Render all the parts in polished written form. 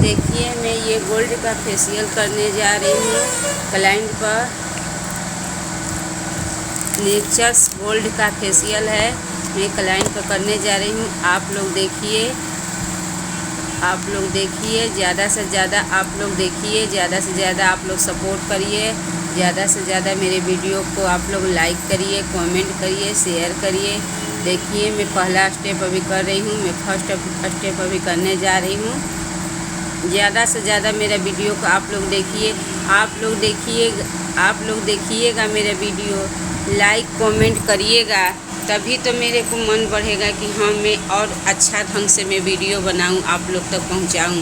देखिए मैं ये गोल्ड का फेशियल करने जा रही हूँ क्लाइंट पर। नेचर्स गोल्ड का फेशियल है, मैं क्लाइंट पर करने जा रही हूँ। आप लोग देखिए, ज़्यादा से ज़्यादा आप लोग देखिए, ज़्यादा से ज़्यादा आप लोग सपोर्ट करिए, ज़्यादा से ज़्यादा मेरे वीडियो को आप लोग लाइक करिए, कमेंट करिए, शेयर करिए। देखिए मैं पहला स्टेप अभी कर रही हूँ, मैं फर्स्ट स्टेप अभी करने जा रही हूँ। ज़्यादा से ज़्यादा मेरा वीडियो को आप लोग देखिए, आप लोग देखिएगा मेरा वीडियो, लाइक कमेंट करिएगा, तभी तो मेरे को मन बढ़ेगा कि हाँ मैं और अच्छा ढंग से मैं वीडियो बनाऊं, आप लोग तक पहुंचाऊं।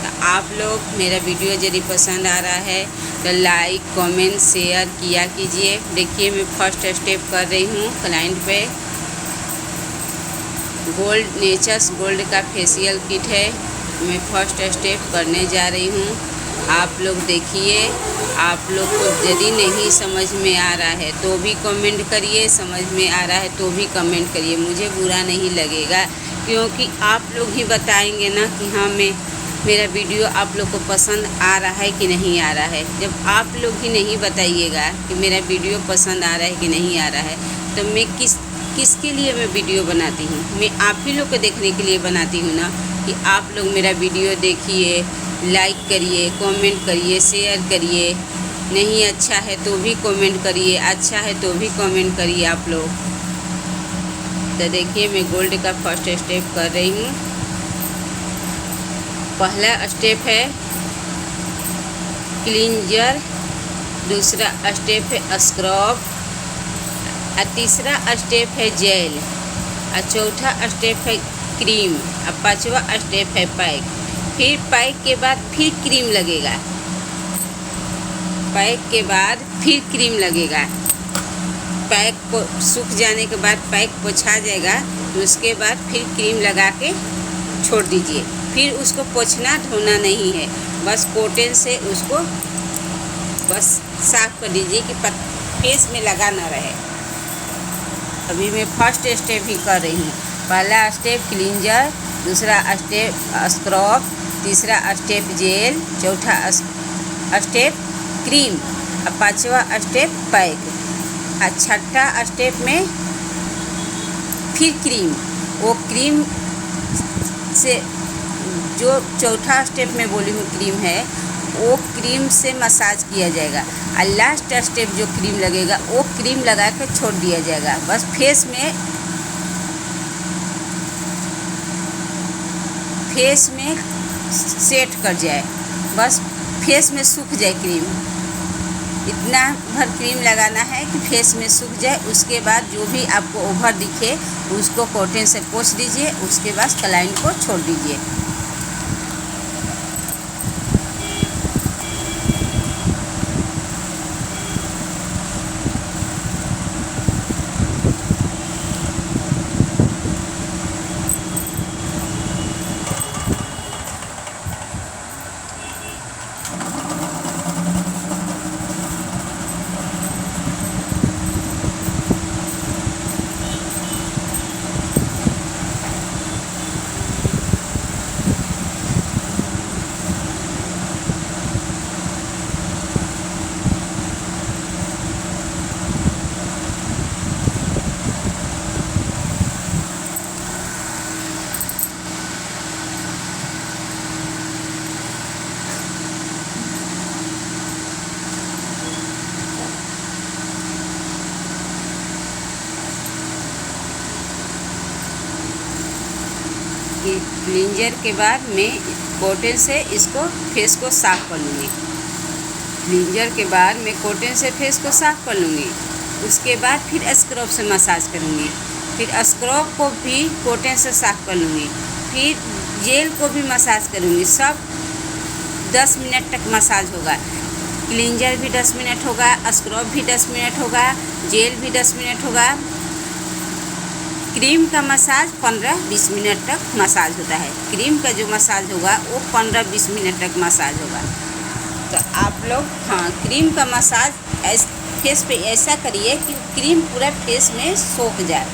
तो आप लोग मेरा वीडियो यदि पसंद आ रहा है तो लाइक कमेंट शेयर किया कीजिए। देखिए मैं फर्स्ट स्टेप कर रही हूँ क्लाइंट पे। गोल्ड नेचर्स गोल्ड का फेशियल किट है, मैं फर्स्ट स्टेप करने जा रही हूँ। आप लोग देखिए, आप लोग को यदि नहीं समझ में आ रहा है तो भी कमेंट करिए, समझ में आ रहा है तो भी कमेंट करिए, मुझे बुरा नहीं लगेगा, क्योंकि आप लोग ही बताएंगे ना कि हाँ मेरा वीडियो आप लोग को पसंद आ रहा है कि नहीं आ रहा है। जब आप लोग ही नहीं बताइएगा कि मेरा वीडियो पसंद आ रहा है कि नहीं आ रहा है, तो मैं किसके लिए मैं वीडियो बनाती हूँ? मैं आप ही लोग को देखने के लिए बनाती हूँ ना, कि आप लोग मेरा वीडियो देखिए, लाइक करिए, कमेंट करिए, शेयर करिए। नहीं अच्छा है तो भी कमेंट करिए, अच्छा है तो भी कमेंट करिए आप लोग। तो देखिए मैं गोल्ड का फर्स्ट स्टेप कर रही हूँ। पहला स्टेप है क्लींजर, दूसरा स्टेप है स्क्रब, और तीसरा स्टेप है जेल, और चौथा स्टेप है क्रीम, और पांचवा स्टेप है पैक। फिर पैक के बाद फिर क्रीम लगेगा, पैक के बाद फिर क्रीम लगेगा। पैक को सूख जाने के बाद पैक पोंछा जाएगा, तो उसके बाद फिर क्रीम लगा के छोड़ दीजिए। फिर उसको पोंछना धोना नहीं है, बस कॉटन से उसको बस साफ कर दीजिए कि फेस में लगा ना रहे। अभी मैं फर्स्ट स्टेप ही कर रही हूँ। पहला स्टेप क्लींजर, दूसरा स्टेप स्क्रब, तीसरा स्टेप जेल, चौथा स्टेप क्रीम, और पांचवा स्टेप पैक, और छठा स्टेप में फिर क्रीम। वो क्रीम से जो चौथा स्टेप में बोली हूँ क्रीम है, वो क्रीम से मसाज किया जाएगा, और लास्ट स्टेप जो क्रीम लगेगा वो क्रीम लगा के छोड़ दिया जाएगा। बस फेस में सेट कर जाए, बस फेस में सूख जाए क्रीम। इतना भर क्रीम लगाना है कि फेस में सूख जाए। उसके बाद जो भी आपको ओवर दिखे उसको कॉटन से पोंछ दीजिए, उसके बाद क्लाइंट को छोड़ दीजिए। क्लींजर के बाद मैं कॉटन से इसको फेस को साफ़ कर लूँगी। क्लींजर के बाद मैं कॉटन से फेस को साफ़ कर लूँगी। उसके बाद फिर स्क्रब से मसाज करूँगी, फिर स्क्रब को भी कॉटन से साफ़ कर लूँगी, फिर जेल को भी मसाज करूँगी। सब 10 मिनट तक मसाज होगा। क्लींजर भी 10 मिनट होगा, स्क्रब भी 10 मिनट होगा, जेल भी 10 मिनट होगा। क्रीम का मसाज 15-20 मिनट तक मसाज होता है। क्रीम का जो मसाज होगा वो 15-20 मिनट तक मसाज होगा। तो आप लोग क्रीम का मसाज फेस पे ऐसा करिए कि क्रीम पूरा फेस में सोख जाए।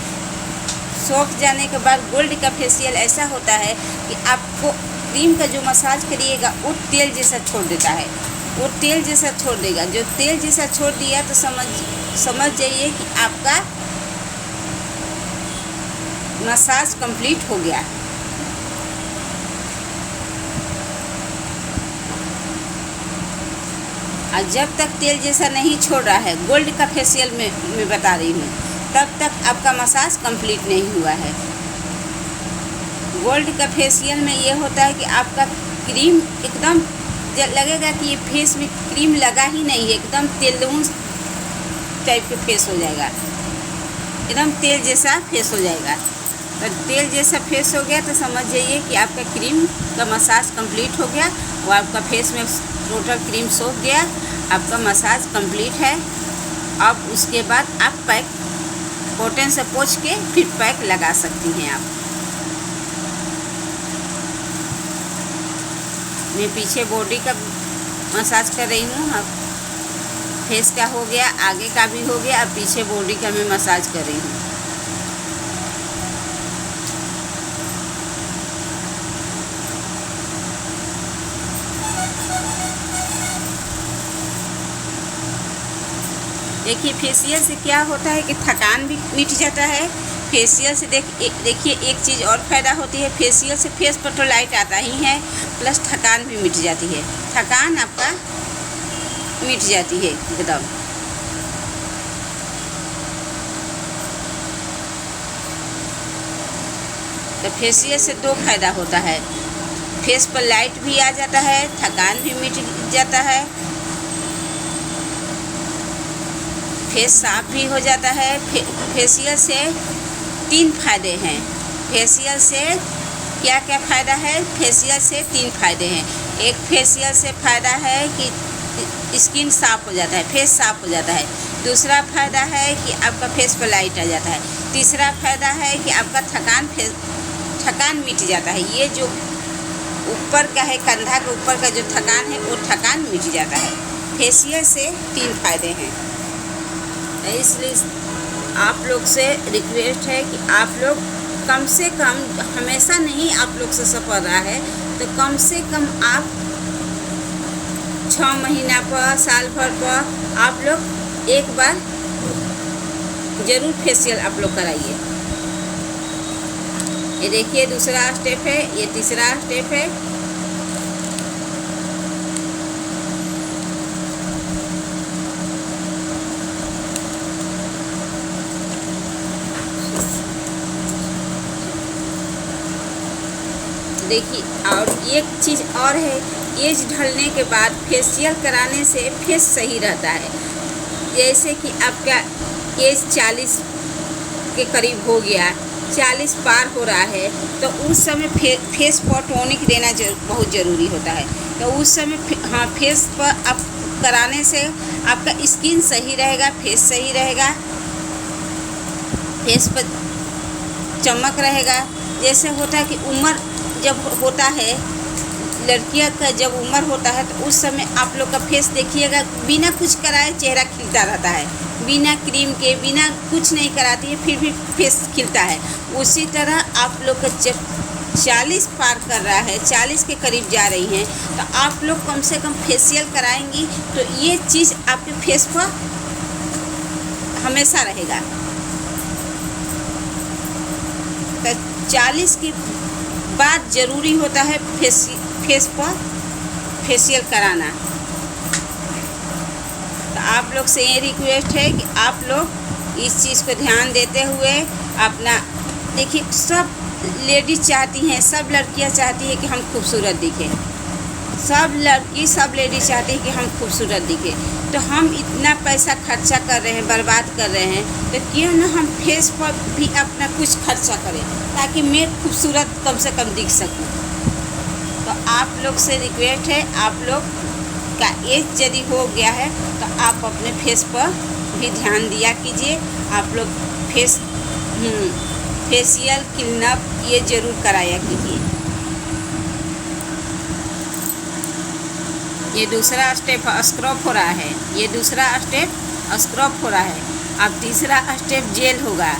सोख जाने के बाद गोल्ड का फेशियल ऐसा होता है कि आपको क्रीम का जो मसाज करिएगा वो तेल जैसा छोड़ देता है, वो तेल जैसा छोड़ देगा। जो तेल जैसा छोड़ दिया तो समझ जाइए कि आपका मसाज कंप्लीट हो गया। और जब तक तेल जैसा नहीं छोड़ रहा है, गोल्ड का फेशियल में मैं बता रही हूँ, तब तक आपका मसाज कंप्लीट नहीं हुआ है। गोल्ड का फेशियल में ये होता है कि आपका क्रीम एकदम लगेगा कि ये फेस में क्रीम लगा ही नहीं है, एकदम तेलून टाइप के फेस हो जाएगा, एकदम तेल जैसा फेस हो जाएगा। तो तेल जैसा फेस हो गया तो समझ जाइए कि आपका क्रीम का मसाज कंप्लीट हो गया, और आपका फेस में टोटल क्रीम सोख गया, आपका मसाज कंप्लीट है। अब उसके बाद आप पैक कॉटन से पोंछ के फिर पैक लगा सकती हैं आप। मैं पीछे बॉडी का मसाज कर रही हूँ। अब फेस का हो गया, आगे का भी हो गया, अब पीछे बॉडी का मैं मसाज कर रही हूँ। देखिए फेशियल से क्या होता है कि थकान भी मिट जाता है। फेशियल से देखिए एक चीज़ और फ़ायदा होती है, फेशियल से फेस पर तो लाइट आता ही है, प्लस थकान भी मिट जाती है। थकान आपका मिट जाती है एकदम। तो फेशियल से दो फायदा होता है, फेस पर लाइट भी आ जाता है, थकान भी मिट जाता है, फेस साफ भी हो जाता है। फेशियल से तीन फायदे हैं। फेशियल से क्या क्या फ़ायदा है? फेशियल से तीन फायदे हैं। एक फेशियल से फ़ायदा है कि स्किन साफ़ हो जाता है, फेस साफ़ हो जाता है। दूसरा फ़ायदा है कि आपका फेस पर लाइट आ जाता है। तीसरा फ़ायदा है कि आपका थकान मिट जाता है। ये जो ऊपर का है, कंधा के ऊपर का जो थकान है, वो थकान मिट जाता है। फेशियल से तीन फायदे हैं। इसलिए आप लोग से रिक्वेस्ट है कि आप लोग कम से कम, हमेशा नहीं आप लोग से सफ़र रहा है तो कम से कम आप 6 महीना पर, साल भर पर आप लोग एक बार ज़रूर फेशियल आप लोग कराइए। ये देखिए दूसरा स्टेप है, ये तीसरा स्टेप है। देखिए और एक चीज़ और है, एज ढलने के बाद फेशियल कराने से फेस सही रहता है। जैसे कि आपका एज 40 के करीब हो गया, 40 पार हो रहा है, तो उस समय फेस पर टॉनिक देना बहुत ज़रूरी होता है। तो उस समय हाँ, फेस पर आप कराने से आपका स्किन सही रहेगा, फेस सही रहेगा, फेस पर चमक रहेगा। जैसे होता है कि उम्र जब होता है, लड़कियां का जब उम्र होता है तो उस समय आप लोग का फेस देखिएगा, बिना कुछ कराए चेहरा खिलता रहता है, बिना क्रीम के, बिना कुछ नहीं कराती है फिर भी फेस खिलता है। उसी तरह आप लोग का जब 40 पार कर रहा है, 40 के करीब जा रही हैं, तो आप लोग कम से कम फेशियल कराएंगी तो ये चीज़ आपके फेस पर हमेशा रहेगा। तो 40 के बाद ज़रूरी होता है फेस पर फेशियल कराना। तो आप लोग से ये रिक्वेस्ट है कि आप लोग इस चीज़ को ध्यान देते हुए अपना, देखिए सब लेडीज़ चाहती हैं, सब लड़कियां चाहती हैं कि हम खूबसूरत दिखें, सब लेडीज़ चाहती हैं कि हम खूबसूरत दिखें। तो हम इतना पैसा खर्चा कर रहे हैं, बर्बाद कर रहे हैं, तो क्यों ना हम फेस पर भी अपना कुछ खर्चा करें ताकि मैं खूबसूरत कम से कम दिख सकूं। तो आप लोग से रिक्वेस्ट है, आप लोग का एज यदि हो गया है तो आप अपने फेस पर भी ध्यान दिया कीजिए। आप लोग फेशियल क्लीनअप ये ज़रूर कराया कीजिए। ये दूसरा स्टेप स्क्रब हो रहा है, ये दूसरा स्टेप स्क्रब हो रहा है। अब तीसरा स्टेप जेल होगा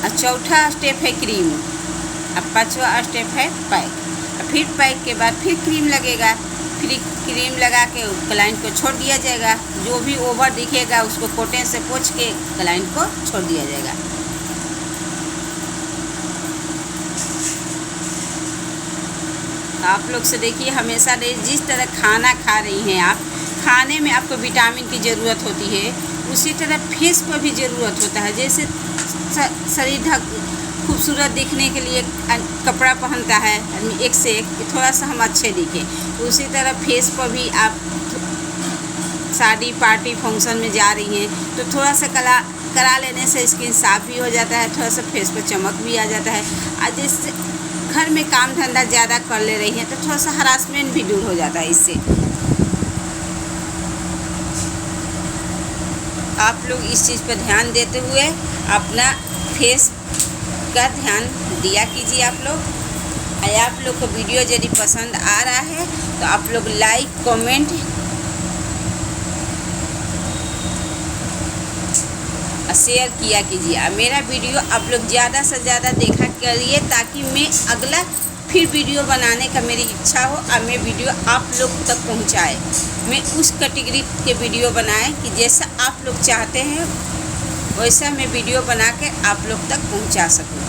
और चौथा स्टेप है क्रीम। अब 5वां स्टेप है पैक। फिर पैक के बाद फिर क्रीम लगेगा, फिर क्रीम लगा के क्लाइंट को छोड़ दिया जाएगा। जो भी ओवर दिखेगा उसको कॉटन से पोंछ के क्लाइंट को छोड़ दिया जाएगा। आप लोग से देखिए, हमेशा जिस तरह खाना खा रही हैं आप, खाने में आपको विटामिन की ज़रूरत होती है, उसी तरह फेस पर भी ज़रूरत होता है। जैसे शरीर ढक खूबसूरत दिखने के लिए कपड़ा पहनता है आदमी एक से एक, थोड़ा सा हम अच्छे दिखें, उसी तरह फेस पर भी आप शादी पार्टी फंक्शन में जा रही हैं तो थोड़ा सा करा लेने से स्किन साफ भी हो जाता है, थोड़ा सा फेस पर चमक भी आ जाता है। और जैसे घर में काम धंधा ज़्यादा कर ले रही हैं तो थोड़ा सा हरासमेंट भी दूर हो जाता है इससे। आप लोग इस चीज़ पर ध्यान देते हुए अपना फेस का ध्यान दिया कीजिए। आप लोग को वीडियो यदि पसंद आ रहा है तो आप लोग लाइक कमेंट और शेयर किया कीजिए। मेरा वीडियो आप लोग ज़्यादा से ज़्यादा देखा करिए ताकि मैं अगला फिर वीडियो बनाने का मेरी इच्छा हो और मैं वीडियो आप लोग तक पहुंचाए। मैं उस कैटेगरी के वीडियो बनाए कि जैसा आप लोग चाहते हैं वैसा मैं वीडियो बना के आप लोग तक पहुंचा सकूं।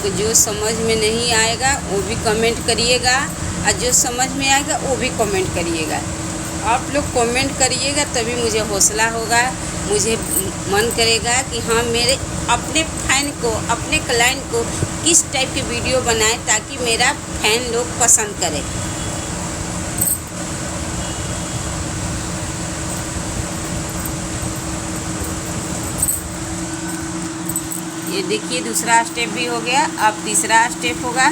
तो जो समझ में नहीं आएगा वो भी कमेंट करिएगा और जो समझ में आएगा वो भी कमेंट करिएगा। आप लोग कमेंट करिएगा तभी मुझे हौसला होगा, मुझे मन करेगा कि हाँ मेरे अपने फैन को, अपने क्लाइंट को किस टाइप के वीडियो बनाए ताकि मेरा फैन लोग पसंद करे। ये देखिए दूसरा स्टेप भी हो गया, अब तीसरा स्टेप होगा।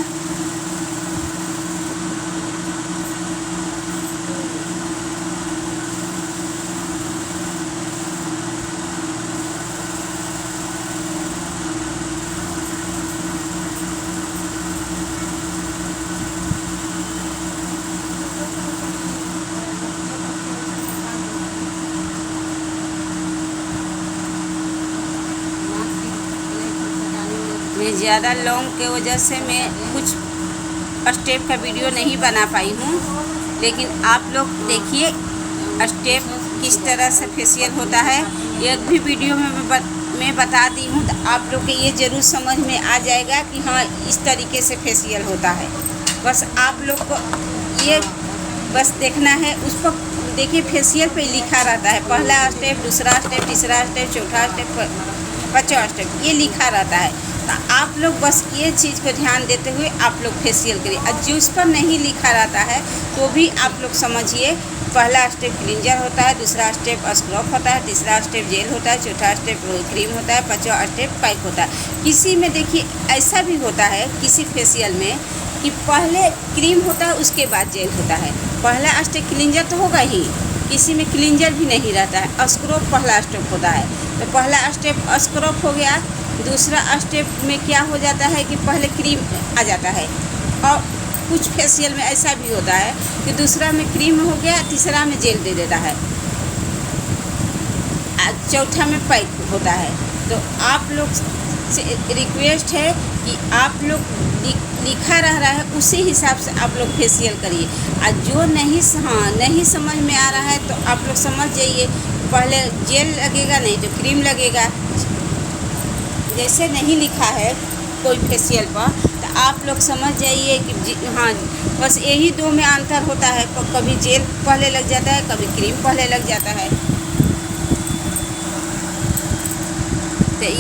मैं ज़्यादा लॉन्ग के वजह से मैं कुछ स्टेप का वीडियो नहीं बना पाई हूँ, लेकिन आप लोग देखिए स्टेप किस तरह से फेशियल होता है। एक भी वीडियो में मैं बता दी हूँ तो आप लोग के ये ज़रूर समझ में आ जाएगा कि हाँ इस तरीके से फेशियल होता है। बस आप लोग को ये बस देखना है, उस पर देखिए फेशियल पे लिखा रहता है पहला स्टेप, दूसरा स्टेप, तीसरा स्टेप, चौथा स्टेप, पाँचवा स्टेप, ये लिखा रहता है। तो आप लोग बस ये चीज़ को ध्यान देते हुए आप लोग फेशियल करिए। और जो उस पर नहीं लिखा रहता है तो भी आप लोग समझिए पहला स्टेप क्लींजर होता है, दूसरा स्टेप स्क्रब होता है, तीसरा स्टेप जेल होता है, चौथा स्टेप क्रीम होता है, पाँचवा स्टेप पैक होता है। किसी में देखिए ऐसा भी होता है किसी फेशियल में कि पहले क्रीम होता है उसके बाद जेल होता है। पहला स्टेप क्लींजर तो होगा ही, किसी में क्लींजर भी नहीं रहता है, स्क्रब पहला स्टेप होता है। तो पहला स्टेप स्क्रब हो गया, दूसरा स्टेप में क्या हो जाता है कि पहले क्रीम आ जाता है। और कुछ फेशियल में ऐसा भी होता है कि दूसरा में क्रीम हो गया, तीसरा में जेल दे देता है, चौथा में पैक होता है। तो आप लोग से रिक्वेस्ट है कि आप लोग लिखा रहा है उसी हिसाब से आप लोग फेशियल करिए। और जो नहीं समझ में आ रहा है तो आप लोग समझ जाइए पहले जेल लगेगा नहीं तो क्रीम लगेगा। जैसे नहीं लिखा है कोई फेशियल पर तो आप लोग समझ जाइए कि हाँ बस यही दो में अंतर होता है, कभी जेल पहले लग जाता है, कभी क्रीम पहले लग जाता है। तो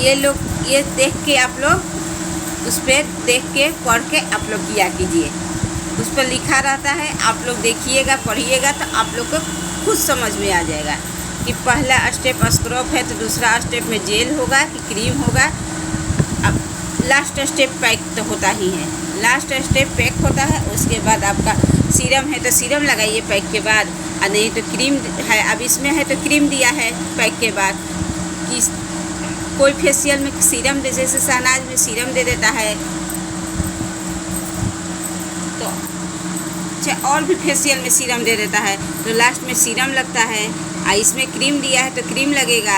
ये देख के आप लोग उस पर देख के पढ़ के आप लोग किया कीजिए। उस पर लिखा रहता है, आप लोग देखिएगा पढ़िएगा तो आप लोग को खुद समझ में आ जाएगा कि पहला स्टेप स्क्रब है तो दूसरा स्टेप में जेल होगा कि क्रीम होगा। अब लास्ट स्टेप पैक तो होता ही है, लास्ट स्टेप पैक होता है। उसके बाद आपका सीरम है तो सीरम लगाइए पैक के बाद, और नहीं तो क्रीम है, अब इसमें है तो क्रीम दिया है पैक के बाद। कि कोई फेशियल में सीरम दे, जैसे शहनाज में सीरम दे देता है, तो और भी फेशियल में सीरम दे देता है, तो लास्ट में सीरम लगता है। और इसमें क्रीम दिया है तो क्रीम लगेगा।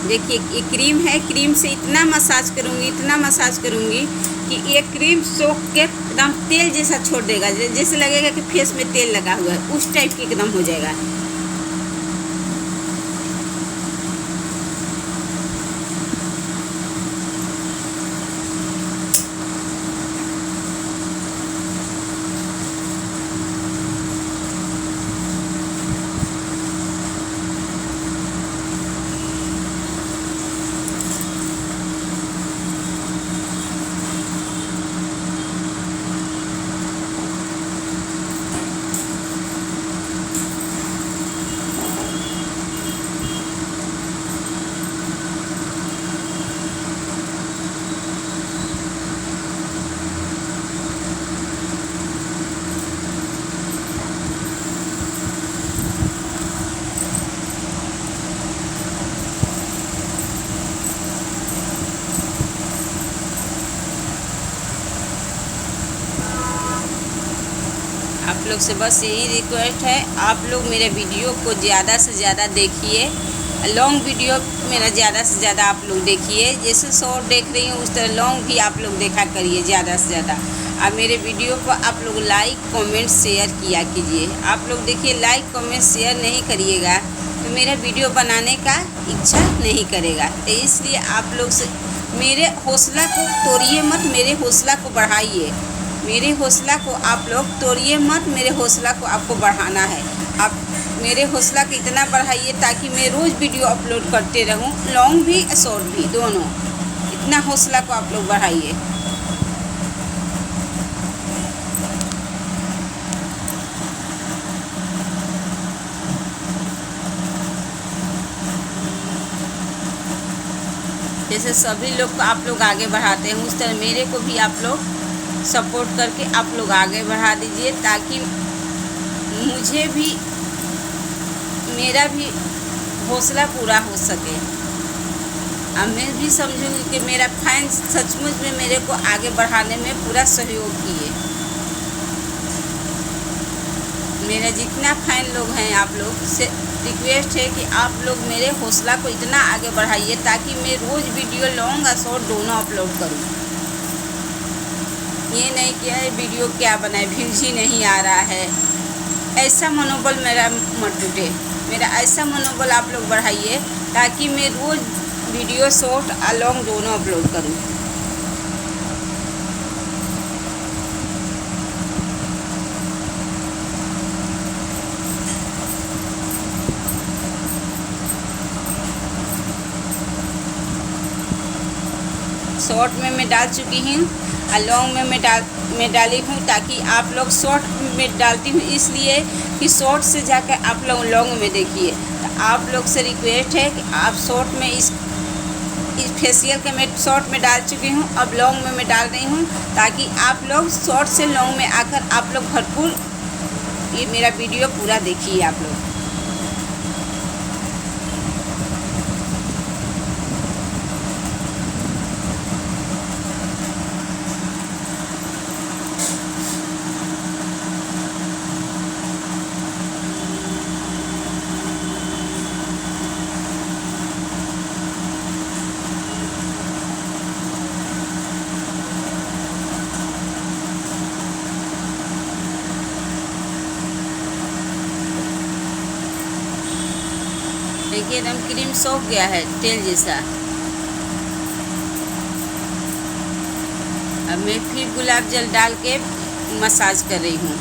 देखिए ये क्रीम है, क्रीम से इतना मसाज करूँगी, इतना मसाज करूँगी कि ये क्रीम सोख के एकदम तेल जैसा छोड़ देगा, जैसे लगेगा कि फेस में तेल लगा हुआ है, उस टाइप की एकदम हो जाएगा। आप लोग से बस यही रिक्वेस्ट है, आप लोग मेरे वीडियो को ज़्यादा से ज़्यादा देखिए, लॉन्ग वीडियो मेरा ज़्यादा से ज़्यादा आप लोग देखिए। जैसे शॉर्ट देख रही हूँ उस तरह लॉन्ग भी आप लोग देखा करिए ज़्यादा से ज़्यादा। और मेरे वीडियो को आप लोग लाइक कमेंट शेयर किया कीजिए। आप लोग देखिए लाइक कमेंट शेयर नहीं करिएगा तो मेरा वीडियो बनाने का इच्छा नहीं करेगा। तो इसलिए आप लोग से मेरे हौसला को तोड़िए मत, मेरे हौसला को बढ़ाइए। मेरे हौसला को आप लोग तोड़िए मत, मेरे हौसला को आपको बढ़ाना है। आप मेरे हौसला को इतना बढ़ाइए ताकि मैं रोज़ वीडियो अपलोड करते रहूं, लॉन्ग भी शॉर्ट भी दोनों। इतना हौसला को आप लोग बढ़ाइए। जैसे सभी लोग को आप लोग आगे बढ़ाते हैं उस तरह मेरे को भी आप लोग सपोर्ट करके आप लोग आगे बढ़ा दीजिए, ताकि मुझे भी मेरा भी हौसला पूरा हो सके। अब मैं भी समझूंगी कि मेरा फैन सचमुच में मेरे को आगे बढ़ाने में पूरा सहयोग किए। मेरा जितना फैन लोग हैं आप लोग से रिक्वेस्ट है कि आप लोग मेरे हौसला को इतना आगे बढ़ाइए ताकि मैं रोज़ वीडियो लॉन्ग और शॉर्ट दोनों अपलोड करूँ। ये नहीं कि वीडियो क्या बनाए, व्यूज ही नहीं आ रहा है, ऐसा मनोबल मेरा मत टूटे। मेरा ऐसा मनोबल आप लोग बढ़ाइए ताकि मैं रोज़ वीडियो शॉर्ट और लॉन्ग दोनों अपलोड करूँ। शॉर्ट में मैं डाल चुकी हूँ और लॉन्ग में मैं डाली हूँ, ताकि आप लोग शॉर्ट में डालती हूँ इसलिए कि शॉर्ट से जाकर आप लोग लॉन्ग में देखिए। तो आप लोग से रिक्वेस्ट है कि आप शॉर्ट में इस फेशियल के मैं शॉर्ट में डाल चुकी हूँ, अब लॉन्ग में मैं डाल रही हूँ, ताकि आप लोग शॉर्ट से लॉन्ग में आकर आप लोग भरपूर ये मेरा वीडियो पूरा देखिए आप लोग। देखिए एकदम क्रीम सोख गया है तेल जैसा। अब मैं फिर गुलाब जल डाल के मसाज कर रही हूँ,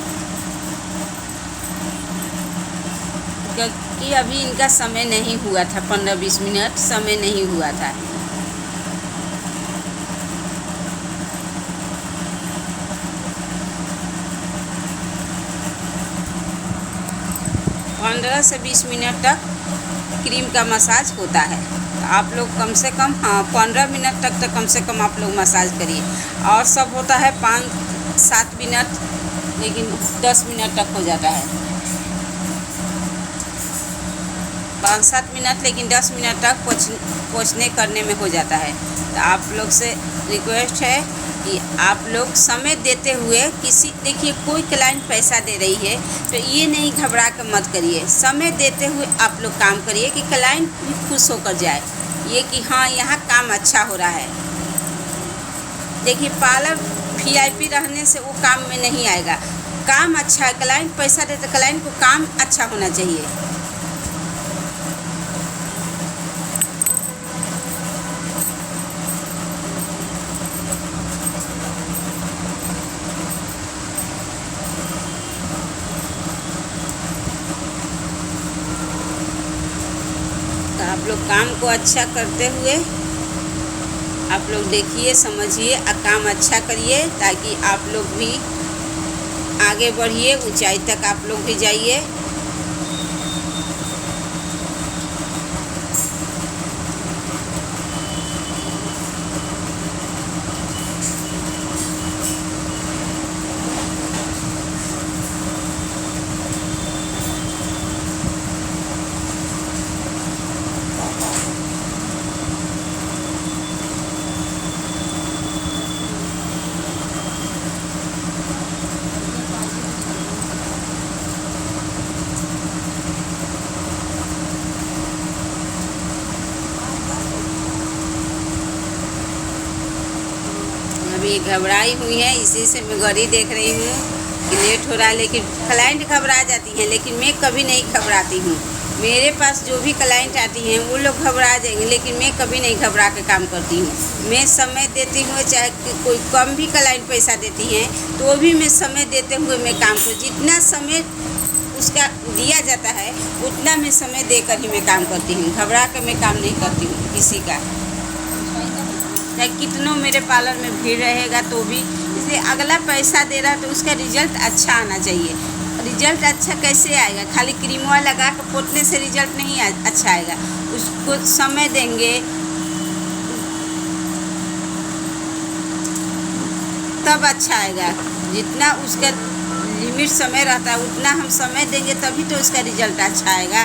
क्योंकि अभी इनका समय नहीं हुआ था, 15-20 मिनट समय नहीं हुआ था। 15 से 20 मिनट तक क्रीम का मसाज होता है। तो आप लोग कम से कम 15 मिनट तक तो कम से कम आप लोग मसाज करिए। और सब होता है 5-7 मिनट, लेकिन 10 मिनट तक हो जाता है। 5-7 मिनट, लेकिन 10 मिनट तक पोंछने करने में हो जाता है। तो आप लोग से रिक्वेस्ट है कि आप लोग समय देते हुए देखिए कोई क्लाइंट पैसा दे रही है तो ये नहीं घबरा कर मत करिए। समय देते हुए आप लोग काम करिए कि क्लाइंट भी खुश होकर जाए, ये कि हाँ यहाँ काम अच्छा हो रहा है। देखिए पार्लर VIP रहने से वो काम में नहीं आएगा। काम अच्छा है, क्लाइंट पैसा दे तो क्लाइंट को काम अच्छा होना चाहिए। तो आप लोग काम को अच्छा करते हुए आप लोग देखिए, समझिए और काम अच्छा करिए, ताकि आप लोग भी आगे बढ़िए, ऊंचाई तक आप लोग भी जाइए। अभी घबराई हुई है, इसी से मैं घड़ी देख रही हूँ कि लेट हो रहा है। लेकिन क्लाइंट घबरा जाती हैं, लेकिन मैं कभी नहीं घबराती हूँ। मेरे पास जो भी क्लाइंट आती हैं वो लोग घबरा जाएंगे, लेकिन मैं कभी नहीं घबरा के काम करती हूँ। मैं समय देती हूँ, चाहे कोई कम भी क्लाइंट पैसा देती हैं तो भी मैं समय देते हुए मैं काम करूँ। जितना समय उसका दिया जाता है उतना मैं समय देकर ही मैं काम करती हूँ। घबरा कर मैं काम नहीं करती हूँ किसी का, चाहे कितनों मेरे पार्लर में भीड़ रहेगा तो भी। इसलिए अगला पैसा दे रहा है तो उसका रिजल्ट अच्छा आना चाहिए। रिजल्ट अच्छा कैसे आएगा? खाली क्रीमवा लगा कर पोतने से रिजल्ट नहीं अच्छा आएगा। उसको समय देंगे तब अच्छा आएगा। जितना उसका लिमिट समय रहता है उतना हम समय देंगे तभी तो उसका रिजल्ट अच्छा आएगा।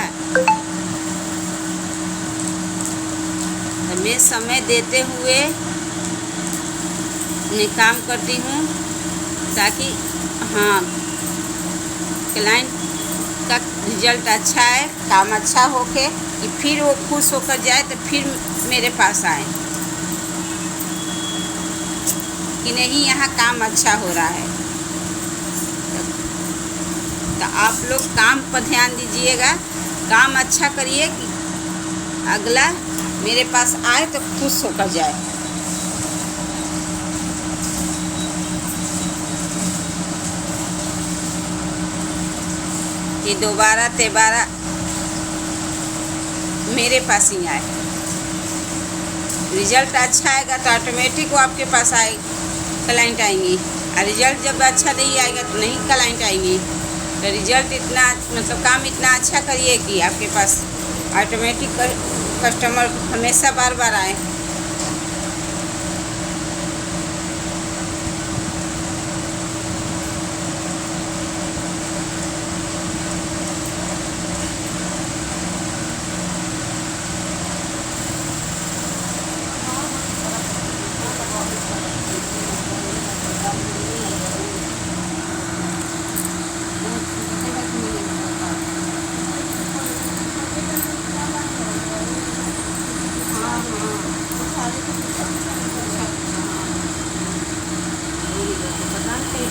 तो मैं समय देते हुए मैं काम करती हूँ, ताकि हाँ क्लाइंट का रिजल्ट अच्छा है, काम अच्छा होके कि फिर वो खुश होकर जाए तो फिर मेरे पास आए कि नहीं यहाँ काम अच्छा हो रहा है। तो आप लोग काम पर ध्यान दीजिएगा, काम अच्छा करिए कि अगला मेरे पास आए तो खुश होकर जाए। कि दोबारा तेबारा मेरे पास ही आए। रिजल्ट अच्छा आएगा तो ऑटोमेटिक वो आपके पास आए, क्लाइंट आएंगी। और रिजल्ट जब अच्छा नहीं आएगा तो नहीं क्लाइंट आएंगी। तो रिजल्ट इतना मतलब काम इतना अच्छा करिए कि आपके पास ऑटोमेटिक कस्टमर हमेशा बार बार आए।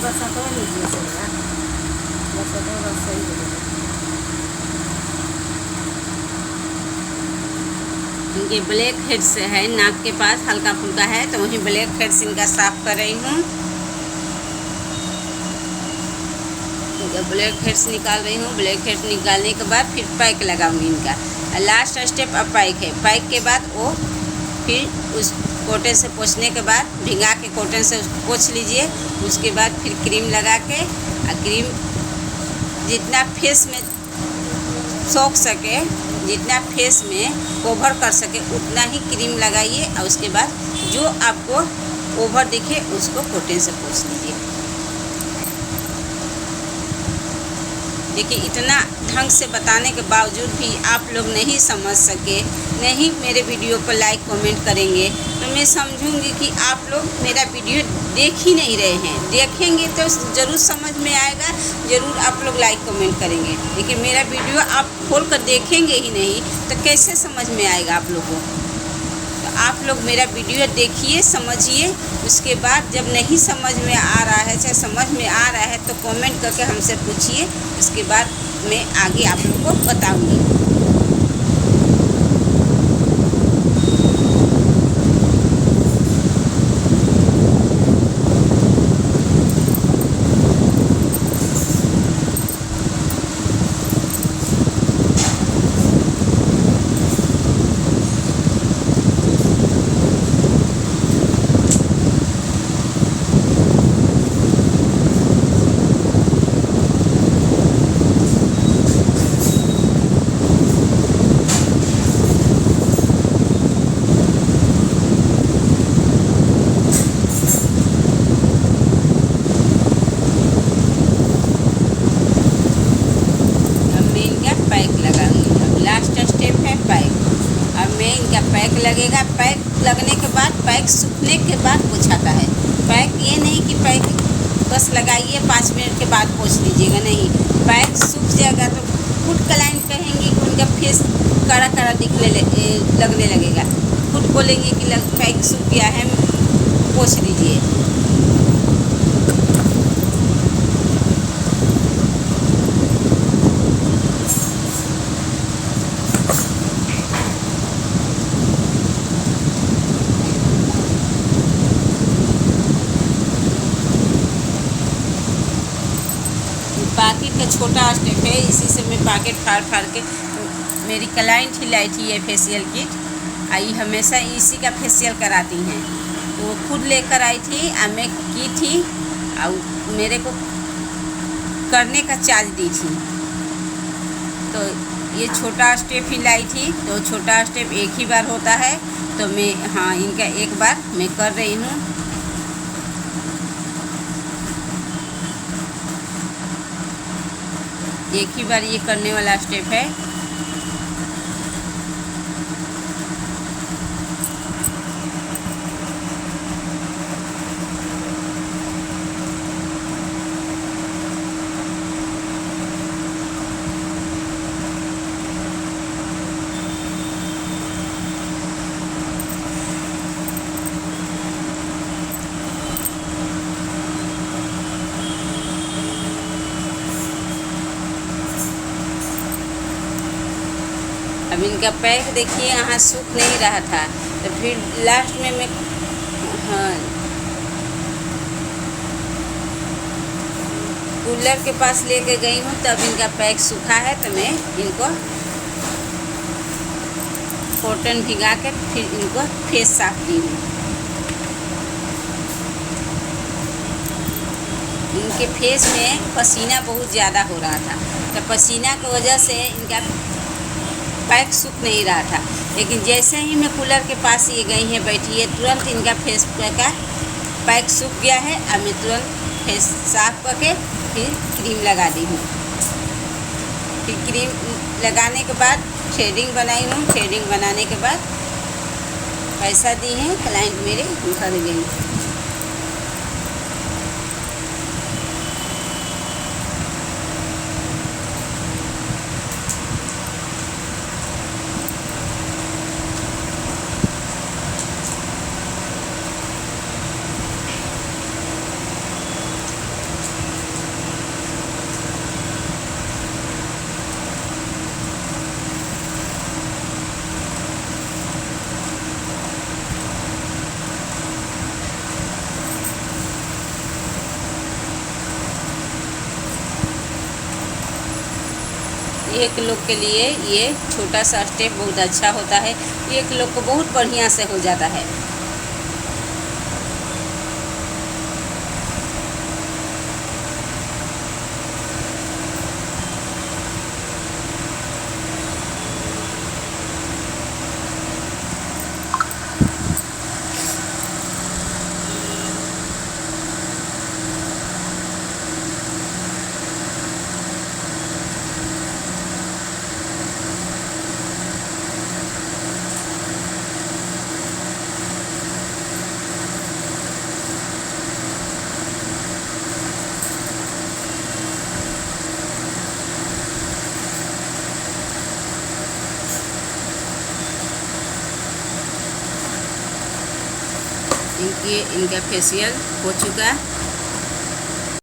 बस तो लीजिए सही, बस सही हो जाएगा। इनके ब्लैक हेड्स है, नाक के पास हल्का फुल्का है तो वहीं ब्लैक हेड्स इनका साफ कर रही हूँ। इनका ब्लैक हेड्स निकाल रही हूँ। ब्लैक हेड्स निकालने के बाद फिर पैक लगाऊंगी इनका। लास्ट स्टेप अब पैक है। पैक के बाद वो फिर उस कॉटन से पोंछने के बाद भिंगा के कॉटन से पोंछ लीजिए। उसके बाद फिर क्रीम लगा के, क्रीम जितना फेस में सोख सके, जितना फेस में कवर कर सके उतना ही क्रीम लगाइए और उसके बाद जो आपको ओवर दिखे उसको कॉटन से पोंछ लीजिए। देखिए इतना ढंग से बताने के बावजूद भी आप लोग नहीं समझ सके, नहीं मेरे वीडियो को लाइक कमेंट करेंगे, तो मैं समझूंगी कि आप लोग मेरा वीडियो देख ही नहीं रहे हैं। देखेंगे तो ज़रूर समझ में आएगा, ज़रूर आप लोग लाइक कमेंट करेंगे। लेकिन मेरा वीडियो आप खोल कर देखेंगे ही नहीं तो कैसे समझ में आएगा आप लोगों को। तो आप लोग मेरा वीडियो देखिए, समझिए, उसके बाद जब नहीं समझ में आ रहा है, चाहे समझ में आ रहा है तो कमेंट करके हमसे पूछिए, उसके बाद मैं आगे आप लोग को बताऊंगी। पैक लगेगा। पैक लगने के बाद, पैक सूखने के बाद पोंछाता है। पैक ये नहीं कि पैक बस लगाइए 5 मिनट के बाद पोंछ लीजिएगा, नहीं। पैक सूख जाएगा तो खुद क्लाइंट कहेंगे कि उनका फेस कड़ा कड़ा लगने लगेगा, खुद बोलेंगे कि पैक सूख गया है, पोंछ लीजिए। बाकी का छोटा स्टेप है, इसी से मैं पैकेट फाड़ फाड़ के, मेरी क्लाइंट ही लाई थी ये फेशियल किट, आई हमेशा इसी का फेशियल कराती हैं, तो वो खुद लेकर आई थी और मैं की थी और मेरे को करने का चार्ज दी थी। तो ये छोटा स्टेप ही लाई थी, तो छोटा स्टेप एक ही बार होता है, तो मैं हाँ इनका एक बार मैं कर रही हूँ। एक ही बार ये करने वाला स्टेप है। अब इनका पैक देखिए यहाँ सूख नहीं रहा था, तो फिर लास्ट में मैं हाँ कूलर के पास लेके गई हूँ, तब इनका पैक सूखा है, तो मैं इनको कॉटन भिगा के फिर इनको फेस साफ की हूँ। इनके फेस में पसीना बहुत ज़्यादा हो रहा था, तो पसीना की वजह से इनका पैक सूख नहीं रहा था। लेकिन जैसे ही मैं कूलर के पास ये गई है, बैठी है, तुरंत इनका फेस का पैक सूख गया है। अब मैं तुरंत फेस साफ करके फिर क्रीम लगा दी हूँ। फिर क्रीम लगाने के बाद थ्रेडिंग बनाई हूँ। थ्रेडिंग बनाने के बाद पैसा दी हैं क्लाइंट मेरे, घर गई। एक लोग के लिए ये छोटा सा स्टेप बहुत अच्छा होता है, एक लोग को बहुत बढ़िया से हो जाता है। इनका फेशियल हो चुका।